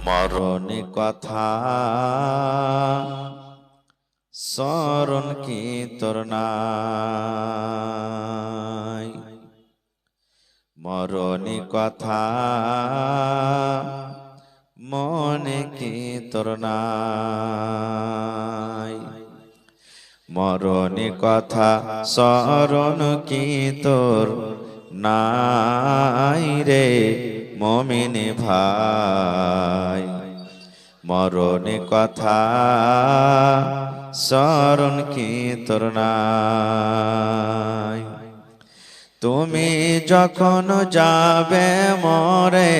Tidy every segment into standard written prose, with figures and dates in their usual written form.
মরণে কথা স্মরণ কি তোর নাই, মরণে কথা মনে কি তোর নাই, মরণে কথা স্মরণ কি তোর নাই রে মুমিন ভাই, মরণে কথা স্মরণ কি তোর নাই। তুমি যখন যাবে মরে,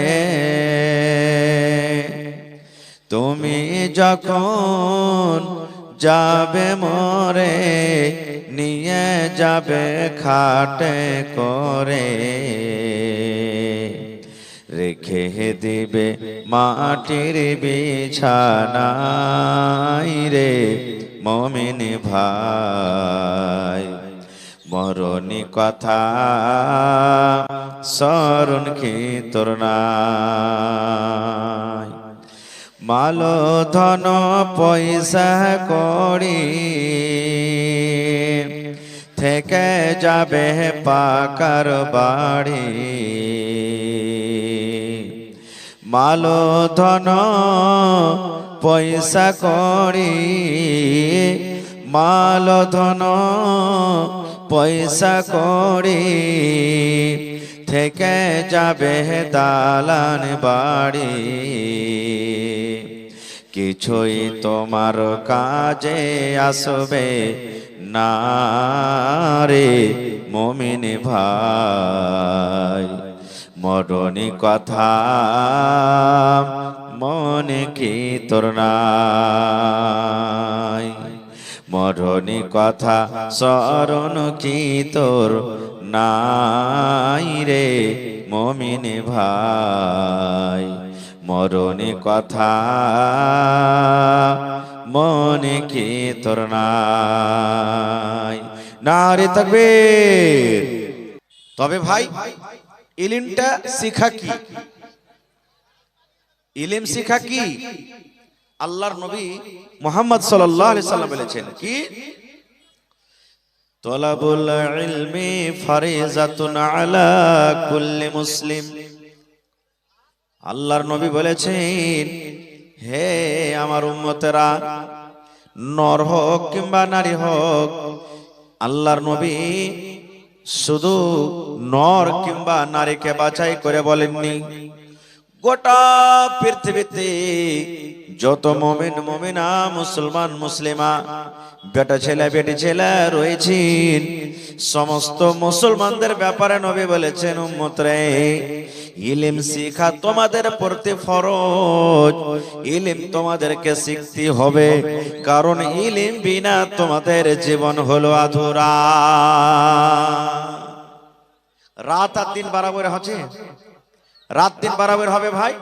তুমি যখন যাবে মরে, নিয়ে যাবে খাটে করে, রেখে দিবে মাটির বিছানায় রে মুমিন ভাই, মরণে কথা স্মরণ কি তোর নাই। মাল ধন পয়সা কড়ি থেকে যাবে পাকার বাড়ি, মাল ধন পয়সা কড়ি, মাল ধন পয়সা কড়ি থেকে যাবে দালান বাড়ি, কিছুই তোমার কাজে আসবে না রে মুমিন ভাই, মরণে কথা মনে কি তোর নাই, মরণে কথা স্মরণ কি তোর নাই রে মুমিন ভাই, মরণে কথা মনে কি তোর নাই। নারে তাকবীর। তবে ভাই ইলমটা শিখা কি, ইলম শিখা কি আল্লাহর নবী মুহাম্মদ সাল্লাল্লাহু আলাইহি সাল্লাম বলেছেন কি, তলাবুল ইলমি ফারিজাতুন আলা কুল্লি মুসলিম। আল্লাহর নবী বলেছেন, হে আমার উম্মতেরা, নর হোক কিংবা নারী হোক, আল্লাহর নবী শুধু নর কিংবা নারীকে বাছাই করে বলেননি, গোটা পৃথিবীতে যত মুমিন মুমিনা মুসলমান মুসলিমা বেটা ছেলে বেটি ছেলে রয়েছেন, সমস্ত মুসলমানদের ব্যাপারে নবী বলেছেন, উম্মত রে, ইলম শিখা তোমাদের প্রতি ফরজ, ইলম তোমাদেরকে শিখতে হবে, কারণ ইলম বিনা তোমাদের জীবন হলো আধুরা। রাত আর দিন বরাবর হচ্ছে, রাত দিন বরাবর হবে ভাই,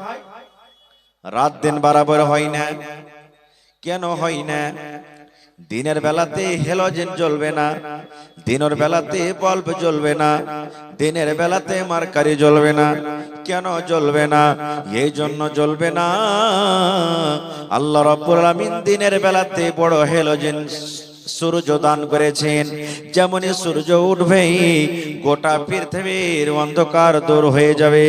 রাত দিন বরাবর হয় না। কেন হয় না? দিনের বেলাতে হেলোজেন জ্বলবে না, দিনের বেলাতে বাল্ব জ্বলবে না, দিনের বেলাতে মার্কারি জ্বলবে না। কেন জ্বলবে না? এই জন্য জ্বলবে না, আল্লাহ রাব্বুল আলামিন দিনের বেলাতে বড় হেলোজেন সূর্য দান করেছেন, যেমনই সূর্য উঠবেই গোটা পৃথিবীর অন্ধকার দূর হয়ে যাবে।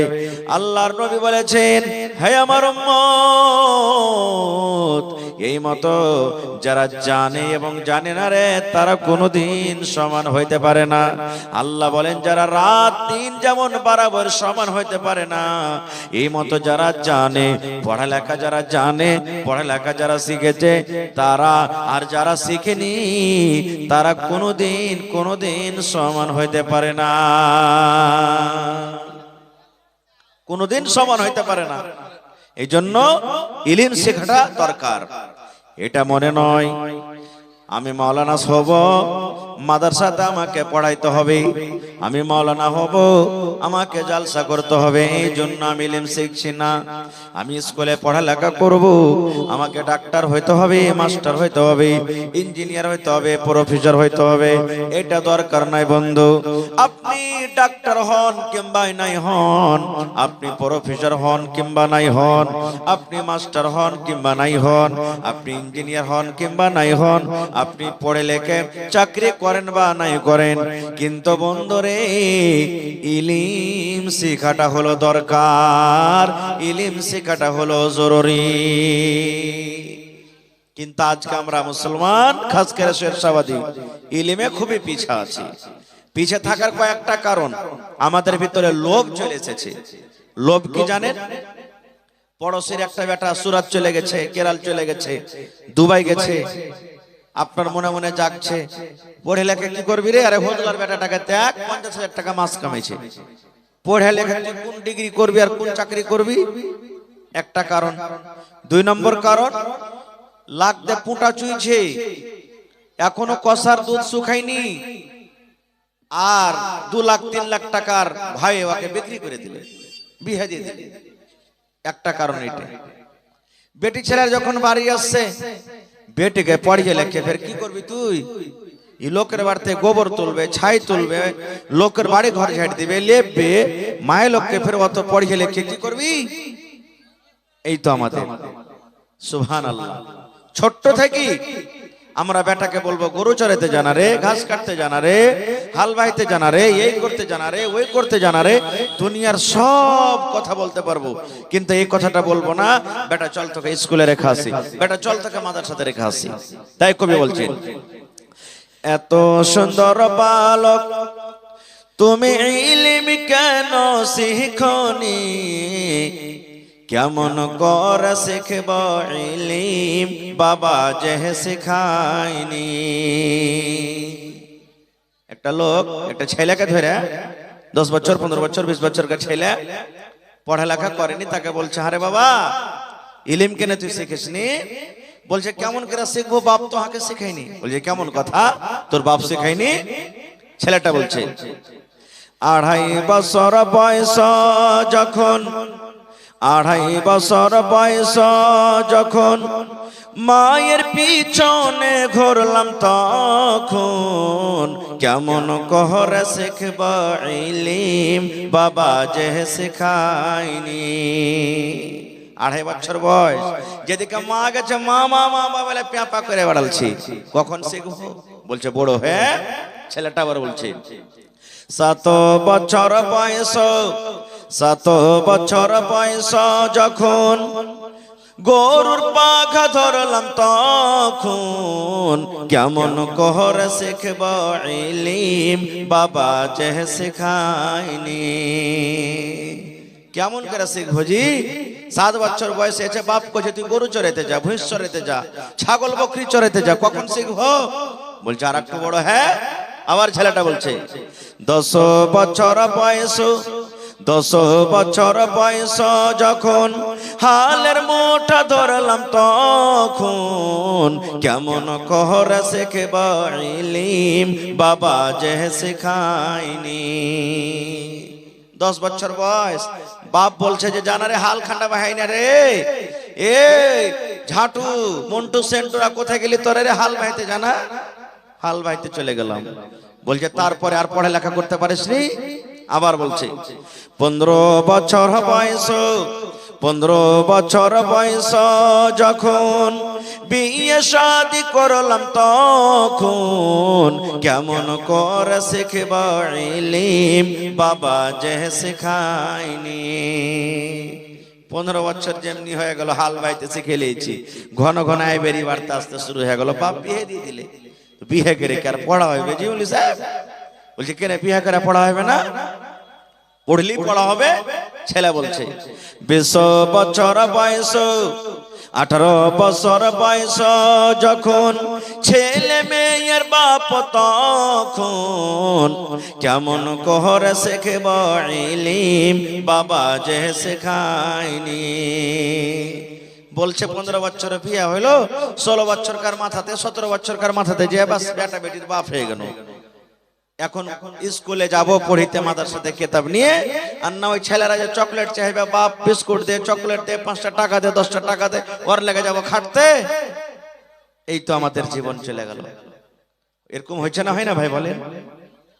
আল্লাহর নবী বলেছেন, হে আমার উম্মত, এই মতো যারা জানে এবং জানে না রে, তারা কোনোদিন সমান হইতে পারে না। আল্লাহ বলেন, যারা রাত দিন যেমন বরাবর সমান হইতে পারে না, এই মতো যারা জানে, পড়ালেখা যারা জানে, পড়ালেখা যারা শিখেছে তারা, আর যারা শিখেনি তারা কোনোদিন সমান হইতে পারে না, কোনোদিন সমান হইতে পারে না। এই জন্য ইলম শেখাটা দরকার। এটা মনে নয় আমি মাওলানা হব, মাদ্রাসাতে আমাকে পড়াইতে হবে, আমি মাওলানা হব, আমাকে জালসা করতে হবে, এই জন্য আমি ইলম শিখছি না। আমি স্কুলে পড়ালেখা করব, আমাকে ডাক্তার হইতে হবে, মাস্টার হইতে হবে, ইঞ্জিনিয়ার হইতে হবে, প্রফেসর হইতে হবে, এটা দরকার নাই বন্ধু। আপনি ডাক্তার হন কিংবা নাই হন, আপনি প্রফেসর হন কিংবা নাই হন, আপনি মাস্টার হন কিংবা নাই হন, আপনি ইঞ্জিনিয়ার হন কিংবা নাই হন, আপনি পড়ে লেখে চাকরি করেন বা নাই করেন, কিন্তু বন্ধুরে ইলম শিখাটা হলো দরকার, ইলম শিখাটা হলো জরুরি। কিন্তু আজকে আমরা মুসলমান, খাস করে শেরশাবাদী, ইলমে খুবই পিছা আছি। পিছে থাকার কয়েকটা কারণ, আমাদের ভিতরে লোভ চলে এসেছে। লোভ কি জানেন? পড়োশির একটা বেটা সুরাত চলে গেছে, কেরাল চলে গেছে, দুবাই গেছে, আপনার মনে মনে জাগছে, পড়ে লেখে কি করবি রে? আরে হজলার বেটাটাকে দেখ, 50,000 টাকা মাস কামাইছে। পড়ে লেখে তুই কোন ডিগ্রি করবি আর কোন চাকরি করবি? একটা কারণ। 2 নম্বর কারণ, লাগতে পুঁটা চুইছে, এখনো কষার দুধ শুকায়নি, আর 2 লাখ 3 লাখ টাকার ভাই ওকে বিক্রি করে দিলে, বিয়ে দিয়ে দিলে। একটা কারণ এটা। বেটি ছেলের যখন বাড়ি আসছে, বেটিকে পড়িয়ে লেখে ফের কি করবি তুই? লোকের বাড়িতে গোবর তুলবে, ছাই তুলবে, লোকের বাড়ি ঘর ঝাড় দিবে, লেপবে, মায়ের লোককে ফের অত পড়িয়ে লেখে কি করবি? এই তো আমাদের। সুবহানাল্লাহ। ছোট্ট থেকে আমরা বেটাকে বলবো গরু চড়াইতে জানা রে, ঘাস কাটতে জানা রে, হাল বাইতে জানা রে, এই করতে জানা রে, ওই করতে জানা রে, দুনিয়ার সব কথা বলতে পারবো, কিন্তু এই কথাটা বলবো না বেটা চল তোকে স্কুলে রেখে আসি, বেটা চল তোকে মাদ্রাসাতে রেখে আসি। তাই কবি বলছেন, এত সুন্দর বালক তুমি ইলম কেন শিখনি, কেমন করে শিখব ইলম বাবা যে শিখায়নি। একটা লোক একটা ছেলেকে ধরে, 10 বছর 15 বছর 20 বছরকার ছেলে, পড়ালেখা করেনি, তাকে বলছে আরে বাবা ইলম কেন তুই শিখিসনি? বলছে কেমন করে শিখবো, বাপ তো হাকে শিখায়নি। বলছে কেমন কথা, তোর বাপ শিখায়নি? ছেলেটা বলছে 2.5 বছর বয়স যখন, 2.5 বছর বয়স যখন মায়ের পিছনে ঘুরলাম তখন, কেমন করে শিখব ইলম বাবা যে শিখায়নি। 2.5 বছর বয়স, যেদিকে মা গেছে মা মা মা বলে প্যাপা করে বেড়ালছি, কখন শিখবো? বলছে বড় হয়ে। ছেলেটা আবার বলছে 7 বছর বয়স, 7 বছর বয়স যখন গরুর পাখা ধরলাম তখন, কেমন করে শিখব ইলম বাবা যে শিখায়নি। কেমন করে শিখবো জি? 7 বছর বয়সে এসে বাপ কইছে তুই গরু চড়াইতে যা, ভুঁইস চড়াইতে যা, ছাগল বকরি চড়াইতে যা, কখন শিখবো? বলছে আর একটু বড় হ্যাঁ। আবার ছেলেটা বলছে 10 বছর বয়স, 10 বছর বয়স যখন হালের মোটা ধরলাম তখন, কেমন করে শিখব ইলম বাবা যে শিখায়নি। 10 বছর বয়স, বাপ বলছে যে জানারে হাল খান্ডা বাহাই না রে, এ ঝাটু মন্টু সেন্টুরা কোথায় গেলি তোরে রে, হাল বাইতে জানা? হাল বাইতে চলে গেলাম। বলছে তারপরে আর পড়ালেখা করতে পারিসনি? আবার বলছে 15 বছর বয়স, 15 বছর বয়স যখন বিয়ে শাদি করলাম তখন, কেমন করে শিখব ইলম বাবা যে শিখায়নি। 15 বছর যেমনি হয়ে গেল, হাল বাইতে শিখে লিয়েছি, ঘন ঘন আয় বেরি বাড়তে আসতে শুরু হয়ে গেল, বাপ বিয়ে দিয়ে দিলে। বিয়ে করে কি আর পড়া হবে জি? বলি সাহেব বলছে কেন বিয়ে করে পড়া হবে না? পড়লি পড়া হবে। ছেলে বলছে 20 বছর বয়স, 18 বছর বয়স যখন ছেলে মেয়ের বাপ তখন, কেমন করে শিখব ইলম বাবা যে শিখায়নি। বলছে 15 বছর বিয়ে হইলো, 16 বছরকার মাথাতে 17 বছরকার মাথাতে যে বাস বেটা বেটির বাপ হয়ে গেল। এখন স্কুলে যাব পড়িতে মাদ্রাসাতে কিতাব নিয়ে, আর না ওই ছেলেরা যে চকলেট চাইবে, বাপ বিস্কুট দে, চকলেট দে, 5টা টাকা দে, 10টা টাকা দে, ওর লেগে যাব খাটতে। এই তো আমাদের জীবন চলে গেল। এরকম হয়েছে না, হয় না ভাই? বলেন,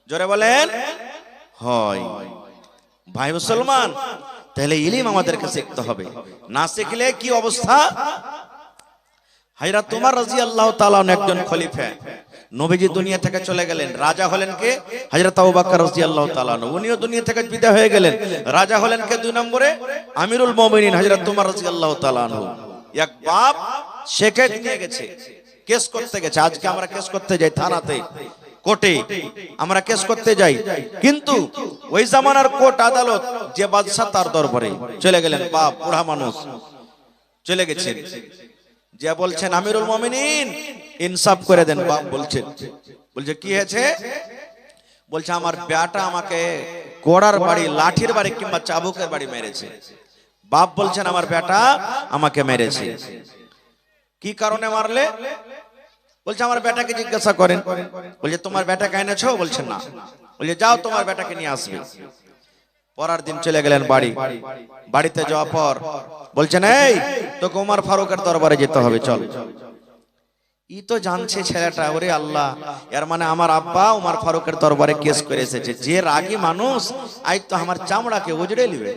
জোরে বলেন। হয় ভাই মুসলমান, তাহলে ইলম আমাদেরকে শিখতে হবে, না শিখলে কি অবস্থা। হযরত উমর রাদিয়াল্লাহু তাআলা একজন খলিফা, নবীজি দুনিয়া থেকে চলে গেলেন, রাজা হলেন কে? হযরত আবু বকর রাদিয়াল্লাহু তাআলা, উনিও দুনিয়া থেকে বিদায় হয়ে গেলেন, রাজা হলেন কে 2 নম্বরে? আমিরুল মুমিনিন হযরত উমর রাদিয়াল্লাহু তাআলা। এক বাপ শেখেত নিয়ে গেছে, কেস করতে গেছে। আজকে আমরা কেস করতে যাই থানাতে, কোর্টে আমরা কেস করতে যাই, কিন্তু ওই জামানার কোর্ট আদালত যে বাদশা তার দরবারে চলে গেলেন, বাপ বুড়া মানুষ চলে গেছেন, যে বলছেন আমিরুল মুমিনিন ইনসাফ করে দেন। বাপ বলছেন, বলছে কি হয়েছে? বলছে আমার বেটা আমাকে কোড়ার বাড়ি, লাঠির বাড়ি কিংবা চাবুকের বাড়ি মেরেছে। বাপ বলছেন আমার বেটা আমাকে মেরেছে। কি কারণে মারলে? বলছে আমার বেটাকে জিজ্ঞাসা করেন। বলছে তোমার বেটাকে এনেছো? বলছে না। বলছে যাও তোমার বেটাকে নিয়ে আসবে। পরের দিন চলে গেলেন বাড়ি, বাড়িতে যাওয়ার পর বলছেন এই তোকে উমর ফারুকের দরবারে যেতে হবে, চল। ই তো জানছে ছেলেটা, ওরে আল্লাহ, এর মানে আমার আব্বা উমর ফারুকের দরবারে কেস করে এসেছে। যে রাগী মানুষ, আজ তো আমার চামড়াকে উজড়ে নিবে।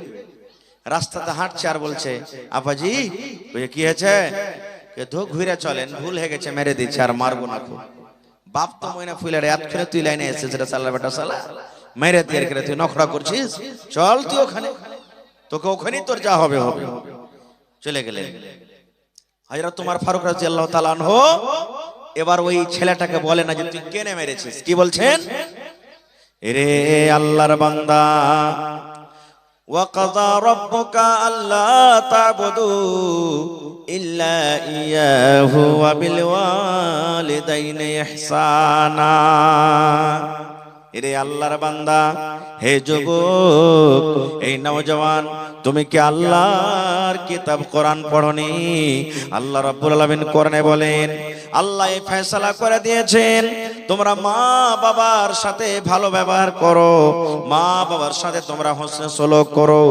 রাস্তাতে হাঁটছে আর বলছে আব্বাজি কি হয়েছে? ঘুরে চলেন, ভুল হয়ে গেছে, মেরে দিচ্ছে, আর মারবো না। খুব বাপ তো ময়না ফুলের এত করে তুই লাইনে এসেছিস রে সালা বেটা, সালা মেরে দিয়ে রেখে তুই নখরা করছিস, চল তুই ওখানে, তোকে ওখানেই তোর যা হবে হবে। চলে গেলেন হযরত উমর ফারুক রাদিয়াল্লাহু তাআলা আনহু। এবার ওই ছেলেটাকে বলে না যে তুই কেনে মেরেছিস, কি বলছেন? রে আল্লাহর বান্দা, وَقَضَى رَبُّكَ أَلَّا تَعْبُدُوا إِلَّا إِيَّاهُ وَبِالْوَالِدَيْنِ إِحْسَانًا। এরে আল্লাহর বান্দা, হে যুবক, এই নওজওয়ান, তুমি কি আল্লাহর কিতাব কোরআন পড়নি? আল্লাহ রাব্বুল আলামিন কোরআনে বলেন, আল্লাহ এই ফয়সালা করে দিয়েছেন তোমরা মা বাবার সাথে ভালো ব্যবহার করো, মা বাবার সাথে তোমরা হোসনে সলুক করো।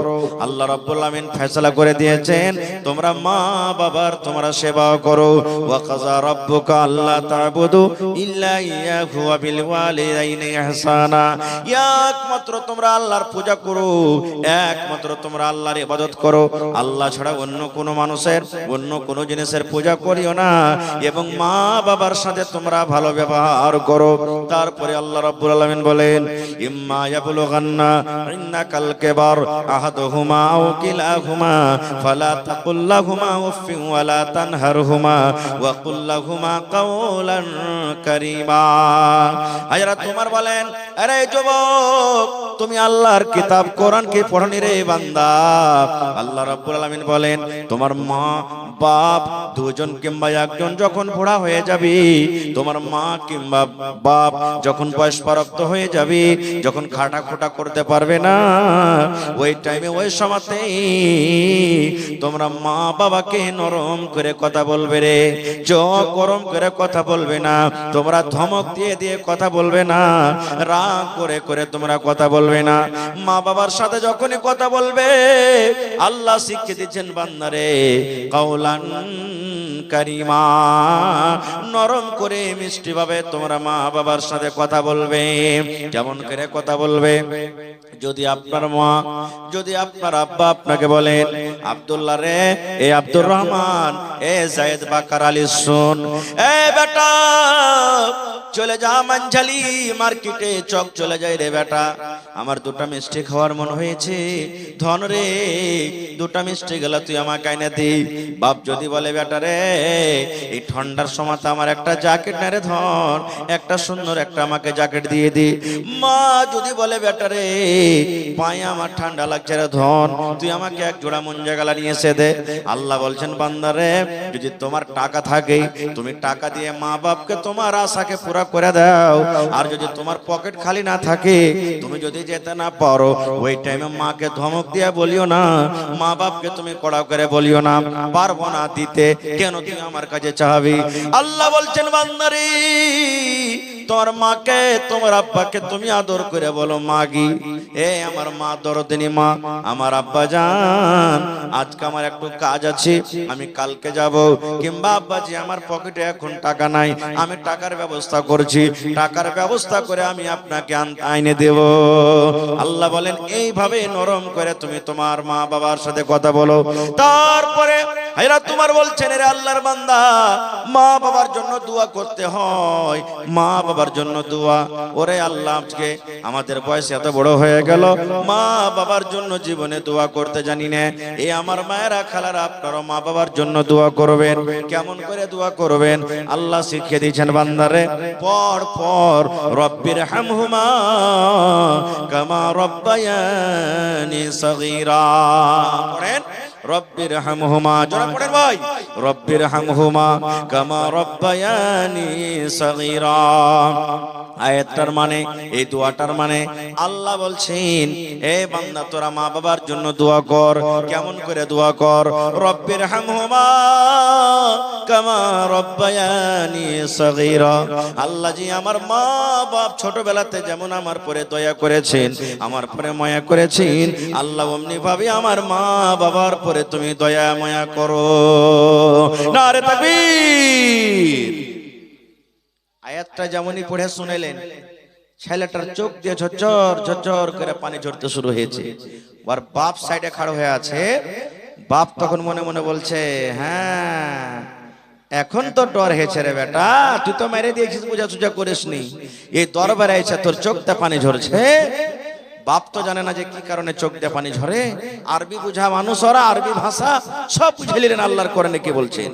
আল্লাহ রাব্বুল আলামিন ফয়সালা করে দিয়েছেন তোমরা মা বাবার তোমরা সেবা করো। ওয়া কাযা রাব্বুকা আল্লা তা'বুদু ইল্লা ইয়াহু ওয়া বিল ওয়ালিদাইনি ইহসানা। একমাত্র তোমরা আল্লাহর পূজা করো, একমাত্র তোমরা আল্লাহর ইবাদত করো, আল্লাহ ছাড়া অন্য কোনো মানুষের, অন্য কোনো জিনিসের পূজা করিও না, এবং মা বাবার সাথে তোমরা ভালো ব্যবহার করো। তারপরে আল্লাহ রাব্বুল আলামিন বলেন, ইম্মা ইয়াবলুগান্না ইন্নাকাল কিবার আহাদুহুমা আও কিলাহুমা ফালা তাকুল লাহুমা উফফিন ওয়ালা তানহারহুমা ওয়া কুল লাহুমা কাওলান কারীমা। হযরত উমর বলেন, আরে যুবক, তুমি আল্লাহর কিতাব কোরআন কি পড়নি রে বান্দা? আল্লাহ রাব্বুল আলামিন বলেন, তোমার মা বাপ দুজন কিংবা একজন যখন বুড়া হয়ে যাবে, তোমার মা কিংবা বাপ যখন বয়স প্রাপ্ত হয়ে যাবে, যখন খাটা খোটা করতে পারবে না, ওই টাইমে ওই সময়তে তোমরা মা বাবাকে নরম করে কথা বলবে রে, চোখ গরম করে কথা বলবে না, তোমরা ধমক দিয়ে দিয়ে কথা বলবে না, রাগ করে করে তোমরা কথা বলবে না। মা বাবার সাথে যখনই কথা বলবে, আল্লাহ শিখিয়ে দিচ্ছেন বান্দারে কাওলান কারীমা, নরম করে মিষ্টি ভাবে তোমরা মা বাবার সাথে কথা বলবে। কেমন করে কথা বলবে? যদি আপনার মা, যদি আপনার আব্বা আপনাকে বলেন, আব্দুল্লাহ রে, এ আব্দুর রহমান, এ জায়েদ বাকার আলী, শুন, এ বেটা চলে যা মানঝালি মার্কেটে, চক চলে যাই রে বেটা, আমার দুটা মিষ্টি খাওয়ার মন হয়েছে, ধন রে দুটা মিষ্টি গেল তুই আমাকে এনে দে। বাপ যদি বলে, বেটা রে এই ঠান্ডার সময় আমার একটা জ্যাকেট না রে ধন, একটা সুন্দর একটা আমাকে জ্যাকেট দিয়ে দি। মা যদি বলে, বেটা রে পায়ে আমার ঠান্ডা লাগছে রে ধন, তুই আমাকে এক জোড়া মুঞ্জা গালা নিয়ে এসে দে। আল্লাহ বলছেন, বান্দা রে, যদি তোমার টাকা থাকে তুমি টাকা দিয়ে মা বাপকে তোমার আশাকে পুরা করে দাও, আর যদি তোমার পকেট খালি না থাকে, তুমি যদি যেতে না পারো, ওই টাইমে মাকে ধমক দিয়ে বলিও না, মা বাপকে তুমি কড়া করে বলিও না, পারবো না দিতে, কেন তুই আমার কাছে চাবি। আল্লাহ বলছেন, বান্দারে তোমার মাকে তোমার আব্বাকে তুমি আদর করে বলো মাগি। এ আমার মা দরদিনী মা, আমার আব্বা জান আজকে আমার একটু কাজ আছে, আমি কালকে যাব। কিংবা আব্বাজি আমার পকেটে এখন টাকা নাই, আমি টাকার ব্যবস্থা করছি, টাকার ব্যবস্থা করে আমি আপনাকে আইনে দেব। আল্লাহ বলেন এইভাবে নরম করে তুমি তোমার মা বাবার সাথে কথা বলো। তারপরে হায়রা তোমার বলছেন রে আল্লাহর বান্দা, মা বাবার জন্য দোয়া করতে হয়, মা বাবার জন্য দোয়া। ওরে আল্লাহ আজকে আমাদের বয়স এত বড় হয়ে গেল, মা বাবার জন্য জীবনে দোয়া করতে জানি না। এই আমার মায়েরা খালারা আপনারা মা বাবার জন্য দোয়া করবেন। কেমন করে দোয়া করবেন আল্লাহ শিখিয়ে দিয়েছেন বান্দারে। পড় পড়, রব্বির হামহুমা কামা রব্বায়ানি সগীরা। পড়েন রব্বির হামহুমা, জোরে পড়েন ভাই, রব্বির হামহুমা কামা রব্বায়ানি সগীরা। আয়াতটার মানে, এই দোয়াটার মানে আল্লাহ বলছেন এ বান্দা তোরা মা বাবার জন্য দোয়া কর। কেমন করে দোয়া কর? রব্বির হামহুমা কামা রব্বায়ানি সগীরা। আল্লাহ জি আমার মা বাপ ছোটবেলাতে যেমন আমার পরে দয়া করেছেন, আমার পরে মায়া করেছেন, আল্লাহ অমনি ভাবে আমার মা বাবার পরে তুমি দয়া মায়া করো। নারে তাকবীর। আয়াতটা যেমনই পড়ে শুনেলেন, ছেলেটার চোখ দিয়ে ঝরঝর ঝরঝর করে পানি ঝরতে শুরু হয়েছে। আর বাপ সাইডে খাড়া হয়ে আছে। বাপ তখন মনে মনে বলছে, হ্যাঁ এখন তো ডর হয়েছে রে বেটা, তুই তো মেরে দিয়েছিস, বুঝা সুঝা করিসনি, এই দরবারে এসে তোর চোখটা পানি ঝরছে। বাপ তো জানে না যে কি কারণে চোখ দিয়ে পানি ঝরে। আরবি বুঝা মানুষ ওরা, আরবি ভাষা সব বুঝে নিলেন আল্লাহর কোরআনে কি বলছেন।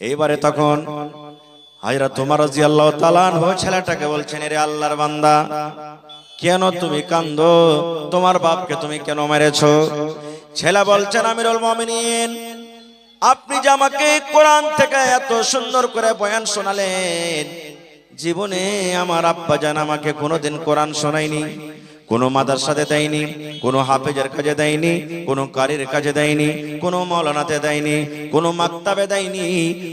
এইবারে তখন হযরত ওমর রাদিয়াল্লাহু তাআলা আনহু ছেলেটাকে বলছেন, রে আল্লাহর বান্দা কেন তুমি কান্দো? তোমার বাপকে তুমি কেন মেরেছো? ছেলে বলছেন, আমিরুল মুমিনিন আপনি যে আমাকে কোরআন থেকে এত সুন্দর করে বয়ান শোনালেন, জীবনে আমার আব্বা জান আমাকে কোনোদিন কোরআন শোনায়নি, কোনো মাদ্রাসাতে দেয়নি, কোনো হাফেজের কাজে দেয়নি, কোনো কারির কাজে দেয়নি, কোনো মাওলানাতে দেয়নি, কোনো মাকতাবে দেয়নি,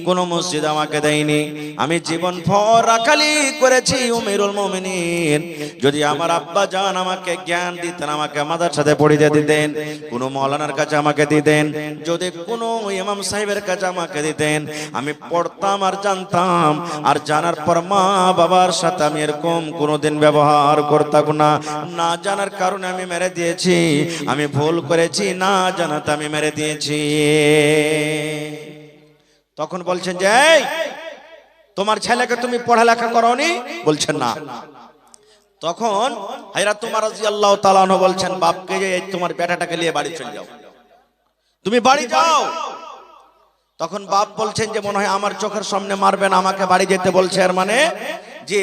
কোনো মসজিদ আমাকে দেয়নি। আমি জীবন ভর রাখালি করেছি আমিরুল মুমিনিন। যদি আমার আব্বা জান আমাকে জ্ঞান দিতেন, আমাকে মাদ্রাসাতে পড়িয়ে দিতেন, কোনো মাওলানার কাছে আমাকে দিতেন, যদি কোনো ইমাম সাহেবের কাছে আমাকে দিতেন, আমি পড়তাম আর জানতাম। আর জানার পর মা বাবার সাথে আমি এরকম কোনোদিন ব্যবহার করতাম না। না জানার কারণে আমি মেরে দিয়েছি, আমি ভুল করেছি, না জানাতে আমি মেরে দিয়েছি। তখন বলছেন যে তোমার ছেলেকে তুমি পড়ালেখা করোনি? বলছেন না। তখন হযরত ওমর রাদিয়াল্লাহু তাআলা আনহু বলছেন বাপকে যে তোমার বেটাটাকে নিয়ে বাড়ি চলে যাও, তুমি বাড়ি যাও। তখন বাপ বলছেন যে মনে হয় আমার চোখের সামনে মারবেন, আমাকে বাড়ি যেতে বলছে। এর মানে যে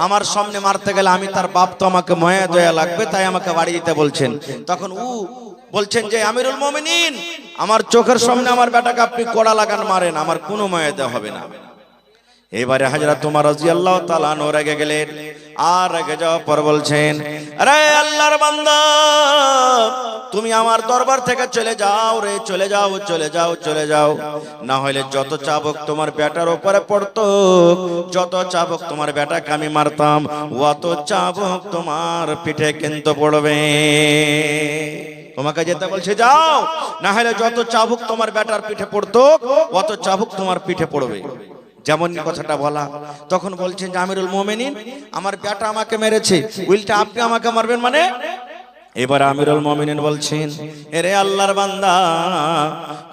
আমার সামনে মারতে গেলে আমি তার বাপ, তো আমাকে মায়া দয়া লাগবে, তাই আমাকে বাড়ি যেতে বলছেন। তখন বলছেন যে আমিরুল মুমিনিন আমার চোখের সামনে আমার বেটাকে আপনি কড়া লাগান মারেন, আমার কোনো মায়া দেওয়া হবে না। এবারে হযরত ওমর রাদিয়াল্লাহু তাআলা আনহু রেগে গেলেন। আর রেগে যাওয়ার পর বলছেন, আরে আল্লাহর বান্দা তুমি আমার দরবার থেকে চলে যাও রে, চলে যাও, চলে যাও, চলে যাও। না হলে যত চাবুক তোমার বেটার উপরে পড়তো, যত চাবুক তোমার বেটাকে আমি মারতাম, অত চাবুক তোমার পিঠে কিন্তু পড়বে। তোমাকে যেতে বলছে যাও, না হলে যত চাবুক তোমার বেটার পিঠে পড়তো, অত চাবুক তোমার পিঠে পড়বে। যেমন কথাটা বলা, তখন বলছেন যে আমিরুল মুমিনিন আমার বেটা আমাকে মেরেছে, উল্টা আপনি আমাকে মারবেন মানে? এবার আমিরুল মুমিনিন বলছেন, এরে আল্লাহর বান্দা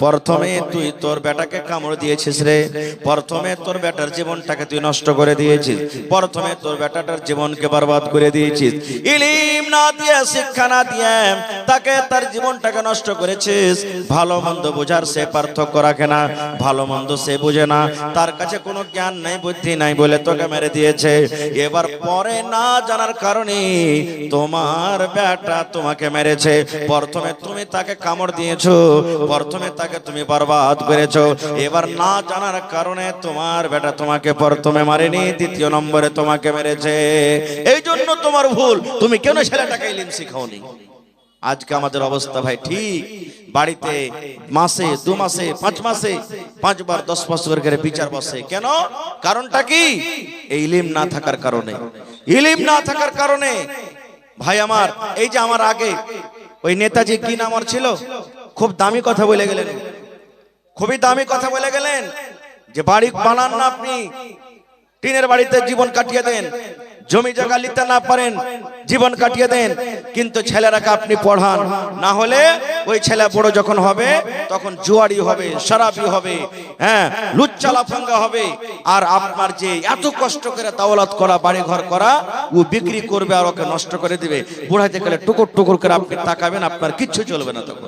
প্রথমে তুই তোর বেটাকে কামড় দিয়েছিস রে, প্রথমে তোর বেটার জীবনটাকে তুই নষ্ট করে দিয়েছিস, প্রথমে তোর বেটাটার জীবনকে বরবাদ করে দিয়েছিস, ইলম না দিয়ে শিক্ষা না দিয়ে তাকে তার জীবনটাকে নষ্ট করেছিস। ভালো মন্দ বোঝার সে পার্থক্য রাখে না, ভালো মন্দ সে বুঝে না, তার কাছে কোনো জ্ঞান নাই, বুদ্ধি নাই বলে তোকে মেরে দিয়েছে। এবার পরে না জানার কারণে তোমার বেটা তোমাকে মেরেছে, প্রথমে তুমি তাকে কামড় দিয়েছো, প্রথমে তাকে তুমি বরবাদ করেছো। এবার না জানার কারণে তোমার বেটা তোমাকে প্রথমে মারেনি, দ্বিতীয় নম্বরে তোমাকে মেরেছে। এই জন্য তোমার ভুল, তুমি কেন ছেলেটাকে ইলম শিখাওনি? আজকে আমাদের অবস্থা ভাই ঠিক, বাড়িতে মাসে 2 মাসে 5 মাসে 5 বার 10 বছর করে বিচার বসে। কেন? কারণটা কি? এই ইলম না থাকার কারণে, ইলম না থাকার কারণে। ভাই আমার, এই যে আমার আগে ওই নেতাজি কি নাম ওর ছিল, খুব দামি কথা বলে গেলেন, খুবই দামি কথা বলে গেলেন যে বাড়ি বানান না আপনি, টিনের বাড়িতে জীবন কাটিয়ে দেন, জমি জায়গা নিতে না পারেন জীবন কাটিয়ে দেন, কিন্তু ছেলেরাকে আপনি পড়ান, না হলে ওই ছেলে বড় যখন হবে তখন জুয়ারি হবে, শরাবি হবে, হ্যাঁ লুচ্চা লাফাঙ্গা হবে। আর আপনার যে এত কষ্ট করে দাওলাত করা, বাড়ি ঘর করা, ও বিক্রি করবে আর ওকে নষ্ট করে দিবে। বুড়াইতে গেলে টুকুর টুকুর করে আপনি তাকাবেন, আপনার কিচ্ছু চলবে না তখন।